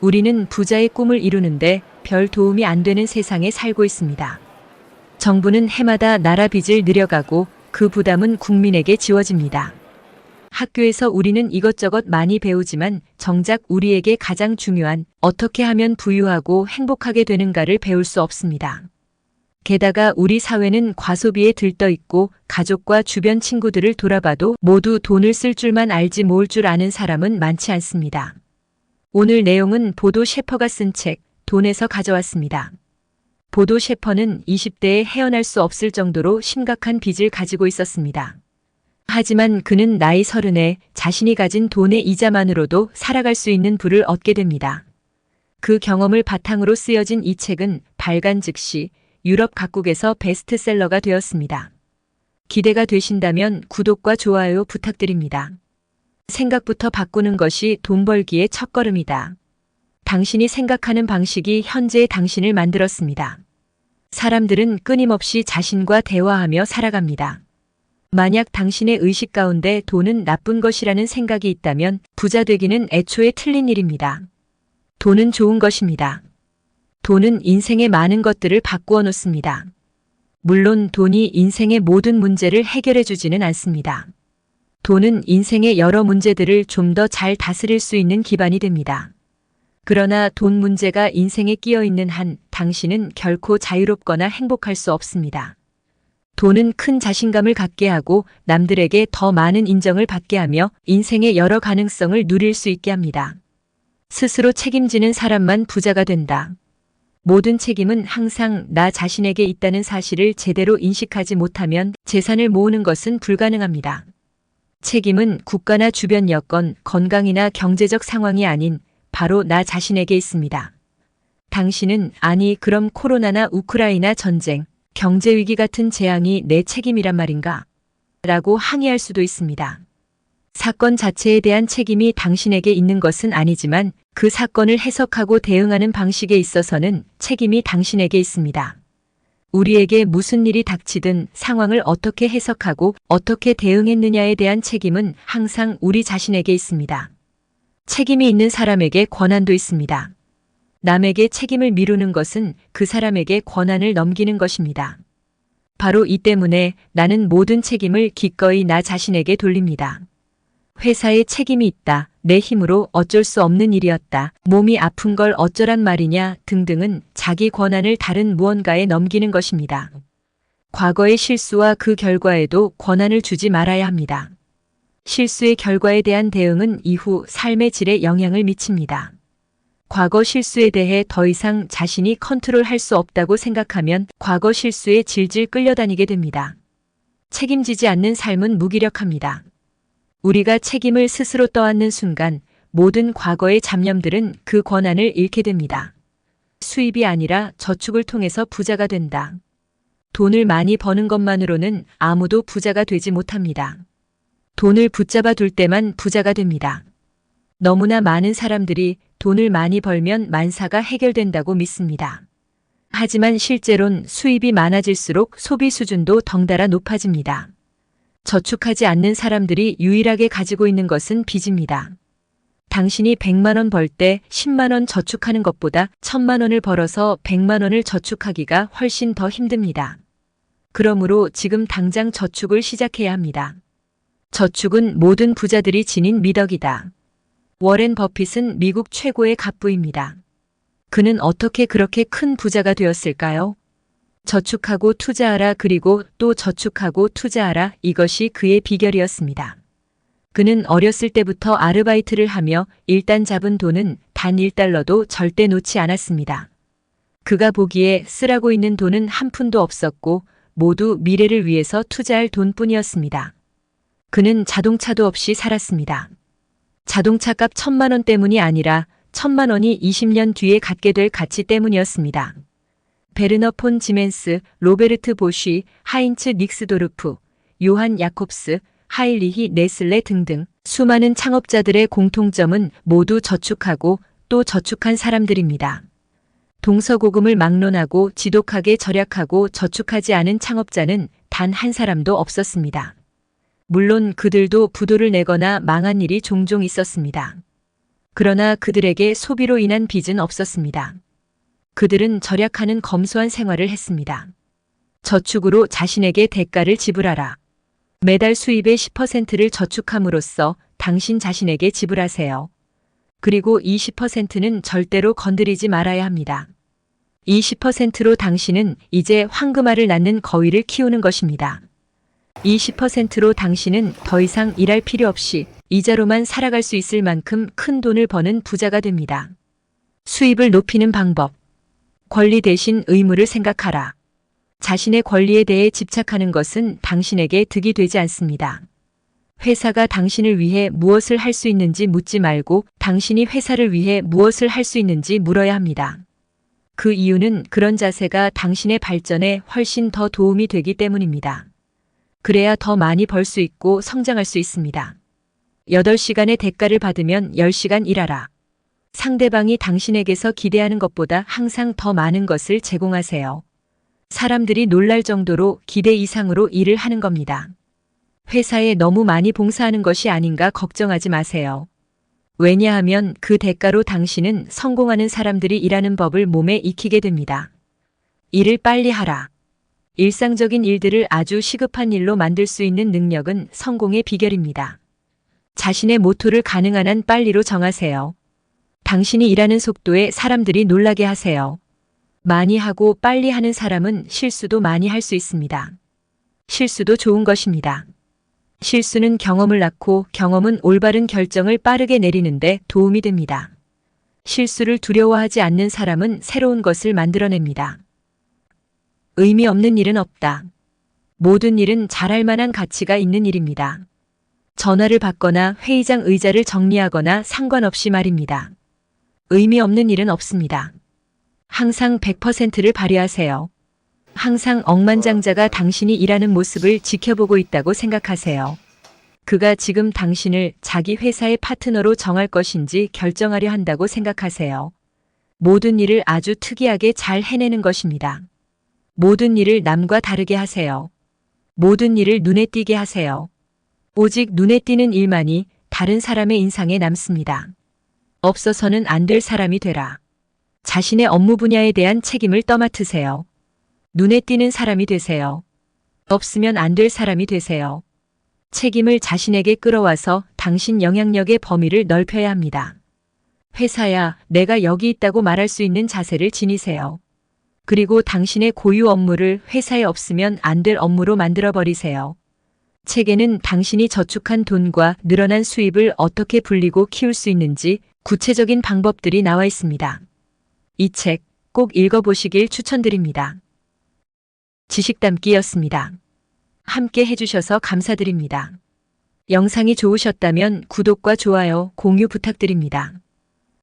우리는 부자의 꿈을 이루는데 별 도움이 안 되는 세상에 살고 있습니다. 정부는 해마다 나라 빚을 늘려가고 그 부담은 국민에게 지워집니다. 학교에서 우리는 이것저것 많이 배우지만 정작 우리에게 가장 중요한 어떻게 하면 부유하고 행복하게 되는가를 배울 수 없습니다. 게다가 우리 사회는 과소비에 들떠 있고 가족과 주변 친구들을 돌아봐도 모두 돈을 쓸 줄만 알지 모을 줄 아는 사람은 많지 않습니다. 오늘 내용은 보도 셰퍼가 쓴 책 돈에서 가져왔습니다. 보도 셰퍼는 20대에 헤어날 수 없을 정도로 심각한 빚을 가지고 있었습니다. 하지만 그는 나이 30에 자신이 가진 돈의 이자만으로도 살아갈 수 있는 부를 얻게 됩니다. 그 경험을 바탕으로 쓰여진 이 책은 발간 즉시 유럽 각국에서 베스트셀러가 되었습니다. 기대가 되신다면 구독과 좋아요 부탁드립니다. 생각부터 바꾸는 것이 돈 벌기의 첫걸음이다. 당신이 생각하는 방식이 현재의 당신을 만들었습니다. 사람들은 끊임없이 자신과 대화하며 살아갑니다. 만약 당신의 의식 가운데 돈은 나쁜 것이라는 생각이 있다면 부자 되기는 애초에 틀린 일입니다. 돈은 좋은 것입니다. 돈은 인생의 많은 것들을 바꾸어 놓습니다. 물론 돈이 인생의 모든 문제를 해결해 주지는 않습니다. 돈은 인생의 여러 문제들을 좀 더 잘 다스릴 수 있는 기반이 됩니다. 그러나 돈 문제가 인생에 끼어 있는 한 당신은 결코 자유롭거나 행복할 수 없습니다. 돈은 큰 자신감을 갖게 하고 남들에게 더 많은 인정을 받게 하며 인생의 여러 가능성을 누릴 수 있게 합니다. 스스로 책임지는 사람만 부자가 된다. 모든 책임은 항상 나 자신에게 있다는 사실을 제대로 인식하지 못하면 재산을 모으는 것은 불가능합니다. 책임은 국가나 주변 여건, 건강이나 경제적 상황이 아닌 바로 나 자신에게 있습니다. 당신은 아니 그럼 코로나나 우크라이나 전쟁, 경제위기 같은 재앙이 내 책임이란 말인가? 라고 항의할 수도 있습니다. 사건 자체에 대한 책임이 당신에게 있는 것은 아니지만 그 사건을 해석하고 대응하는 방식에 있어서는 책임이 당신에게 있습니다. 우리에게 무슨 일이 닥치든 상황을 어떻게 해석하고 어떻게 대응했느냐에 대한 책임은 항상 우리 자신에게 있습니다. 책임이 있는 사람에게 권한도 있습니다. 남에게 책임을 미루는 것은 그 사람에게 권한을 넘기는 것입니다. 바로 이 때문에 나는 모든 책임을 기꺼이 나 자신에게 돌립니다. 회사에 책임이 있다, 내 힘으로 어쩔 수 없는 일이었다, 몸이 아픈 걸 어쩌란 말이냐 등등은 자기 권한을 다른 무언가에 넘기는 것입니다. 과거의 실수와 그 결과에도 권한을 주지 말아야 합니다. 실수의 결과에 대한 대응은 이후 삶의 질에 영향을 미칩니다. 과거 실수에 대해 더 이상 자신이 컨트롤할 수 없다고 생각하면 과거 실수에 질질 끌려다니게 됩니다. 책임지지 않는 삶은 무기력합니다. 우리가 책임을 스스로 떠안는 순간 모든 과거의 잡념들은 그 권한을 잃게 됩니다. 수입이 아니라 저축을 통해서 부자가 된다. 돈을 많이 버는 것만으로는 아무도 부자가 되지 못합니다. 돈을 붙잡아 둘 때만 부자가 됩니다. 너무나 많은 사람들이 돈을 많이 벌면 만사가 해결된다고 믿습니다. 하지만 실제론 수입이 많아질수록 소비 수준도 덩달아 높아집니다. 저축하지 않는 사람들이 유일하게 가지고 있는 것은 빚입니다. 당신이 100만 원 벌 때 10만 원 저축하는 것보다 1000만 원을 벌어서 100만 원을 저축하기가 훨씬 더 힘듭니다. 그러므로 지금 당장 저축을 시작해야 합니다. 저축은 모든 부자들이 지닌 미덕이다. 워렌 버핏은 미국 최고의 갑부입니다. 그는 어떻게 그렇게 큰 부자가 되었을까요? 저축하고 투자하라 그리고 또 저축하고 투자하라 이것이 그의 비결이었습니다. 그는 어렸을 때부터 아르바이트를 하며 일단 잡은 돈은 단 1달러도 절대 놓지 않았습니다. 그가 보기에 쓰라고 있는 돈은 한 푼도 없었고 모두 미래를 위해서 투자할 돈뿐이었습니다. 그는 자동차도 없이 살았습니다. 자동차값 1000만 원 때문이 아니라 1000만 원이 20년 뒤에 갖게 될 가치 때문이었습니다. 베르너 폰 지멘스, 로베르트 보쉬, 하인츠 닉스도르프, 요한 야콥스, 하일리히 네슬레 등등 수많은 창업자들의 공통점은 모두 저축하고 또 저축한 사람들입니다. 동서고금을 막론하고 지독하게 절약하고 저축하지 않은 창업자는 단 한 사람도 없었습니다. 물론 그들도 부도를 내거나 망한 일이 종종 있었습니다. 그러나 그들에게 소비로 인한 빚은 없었습니다. 그들은 절약하는 검소한 생활을 했습니다. 저축으로 자신에게 대가를 지불하라. 매달 수입의 10%를 저축함으로써 당신 자신에게 지불하세요. 그리고 20%는 절대로 건드리지 말아야 합니다. 20%로 당신은 이제 황금알을 낳는 거위를 키우는 것입니다. 20%로 당신은 더 이상 일할 필요 없이 이자로만 살아갈 수 있을 만큼 큰 돈을 버는 부자가 됩니다. 수입을 높이는 방법. 권리 대신 의무를 생각하라. 자신의 권리에 대해 집착하는 것은 당신에게 득이 되지 않습니다. 회사가 당신을 위해 무엇을 할 수 있는지 묻지 말고 당신이 회사를 위해 무엇을 할 수 있는지 물어야 합니다. 그 이유는 그런 자세가 당신의 발전에 훨씬 더 도움이 되기 때문입니다. 그래야 더 많이 벌 수 있고 성장할 수 있습니다. 8시간의 대가를 받으면 10시간 일하라. 상대방이 당신에게서 기대하는 것보다 항상 더 많은 것을 제공하세요. 사람들이 놀랄 정도로 기대 이상으로 일을 하는 겁니다. 회사에 너무 많이 봉사하는 것이 아닌가 걱정하지 마세요. 왜냐하면 그 대가로 당신은 성공하는 사람들이 일하는 법을 몸에 익히게 됩니다. 일을 빨리 하라. 일상적인 일들을 아주 시급한 일로 만들 수 있는 능력은 성공의 비결입니다. 자신의 모토를 가능한 한 빨리로 정하세요. 당신이 일하는 속도에 사람들이 놀라게 하세요. 많이 하고 빨리 하는 사람은 실수도 많이 할 수 있습니다. 실수도 좋은 것입니다. 실수는 경험을 낳고 경험은 올바른 결정을 빠르게 내리는데 도움이 됩니다. 실수를 두려워하지 않는 사람은 새로운 것을 만들어냅니다. 의미 없는 일은 없다. 모든 일은 잘할 만한 가치가 있는 일입니다. 전화를 받거나 회의장 의자를 정리하거나 상관없이 말입니다. 의미 없는 일은 없습니다. 항상 100%를 발휘하세요. 항상 억만장자가 당신이 일하는 모습을 지켜보고 있다고 생각하세요. 그가 지금 당신을 자기 회사의 파트너로 정할 것인지 결정하려 한다고 생각하세요. 모든 일을 아주 특이하게 잘 해내는 것입니다. 모든 일을 남과 다르게 하세요. 모든 일을 눈에 띄게 하세요. 오직 눈에 띄는 일만이 다른 사람의 인상에 남습니다. 없어서는 안 될 사람이 되라. 자신의 업무 분야에 대한 책임을 떠맡으세요. 눈에 띄는 사람이 되세요. 없으면 안 될 사람이 되세요. 책임을 자신에게 끌어와서 당신 영향력의 범위를 넓혀야 합니다. 회사야, 내가 여기 있다고 말할 수 있는 자세를 지니세요. 그리고 당신의 고유 업무를 회사에 없으면 안 될 업무로 만들어버리세요. 책에는 당신이 저축한 돈과 늘어난 수입을 어떻게 불리고 키울 수 있는지 구체적인 방법들이 나와 있습니다. 이 책 꼭 읽어보시길 추천드립니다. 지식담기였습니다. 함께 해주셔서 감사드립니다. 영상이 좋으셨다면 구독과 좋아요, 공유 부탁드립니다.